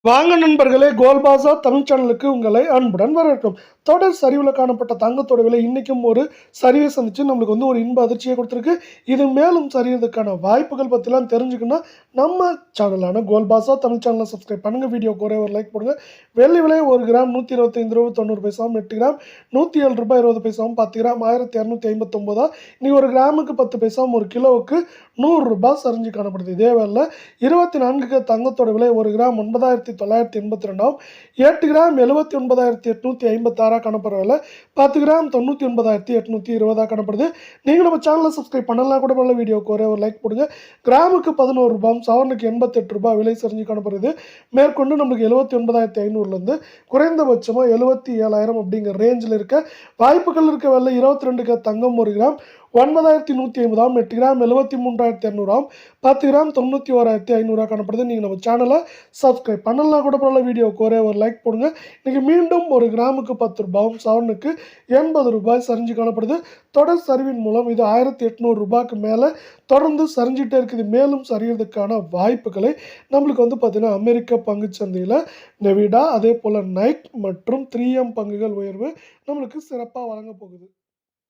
வாங்க நண்பர்களே, கோல்ட் பாஸார் தமிழ் சேனலுக்கு உங்களை அன்புடன் வரவேற்கிறோம். தொடர் சரிவுல காணப்பட்ட தங்கத்தோட விலை இன்னைக்கும் ஒரு சரிவை சந்திச்சு நம்மளுக்கு ஒரு இன்ப அதிர்ச்சியை கொடுத்திருக்கு. இது மேலும் சரியறதுக்கான வாய்ப்புகள் பத்திலாம் தெரிஞ்சுக்கணும்னா நம்ம சேனலான கோல்ட் பாஸார் தமிழ் சேனலை சப்ஸ்கிரைப் பண்ணுங்க. வீடியோக்கு ஒரே ஒரு லைக் போடுங்க. வெள்ளி விலை 1 கிராம் ₹125.90 8 கிராம் ₹107.20 10 கிராம் 1259. இன்னைக்கு 1 கிராமுக்கு 10 பைசா, 1 கிலோவுக்கு ₹100 சரிஞ்சு காணப்படுது. இதே வேளை 24 தங்கத்தோட விலை 1 கிராம் 9,982, 8 கிராம் 79,856 காணப்படுற விலை 10 கிராம் 99,820 காணப்படுது. நீங்கள் நம்ம சேனலை சப்ஸ்கிரைப் பண்ணலாம் கூட பண்ணல. வீடியோக்கு ஒரே ஒரு லைக் போடுங்க. கிராமுக்கு ₹11, சவரனுக்கு ₹88 விலை சரிஞ்சு காணப்படுது. மேற்கொண்டு நம்மளுக்கு 79,500லேருந்து குறைந்தபட்சமாக 77,000 அப்படிங்கிற ரேஞ்சில் இருக்க வாய்ப்புகள் இருக்க விலை. 22 தங்கம் 1 கிராம் 9,150, 8 கிராம் 73,200, 10 கிராம் 91,500 காணப்படுது. நீங்கள் நம்ம சேனலை சப்ஸ்கிரைப் பண்ணலாம் கூட பண்ணல. வீடியோக்கு ஒரே ஒரு லைக் போடுங்க. இன்றைக்கி மீண்டும் 1 கிராமுக்கு ₹10, சவரனுக்கு ₹80 சரிஞ்சு காணப்படுது. தொடர் சரிவின் மூலம் இது ₹1,800 மேலே தொடர்ந்து சரிஞ்சிட்டே இருக்குது. மேலும் சரியறதுக்கான வாய்ப்புகளை நம்மளுக்கு பார்த்தீங்கன்னா அமெரிக்க பங்குச்சந்தையில் நெவிடா, அதே போல் நைக் மற்றும் 3M பங்குகள் உயர்வு நம்மளுக்கு சிறப்பாக வழங்க போகுது.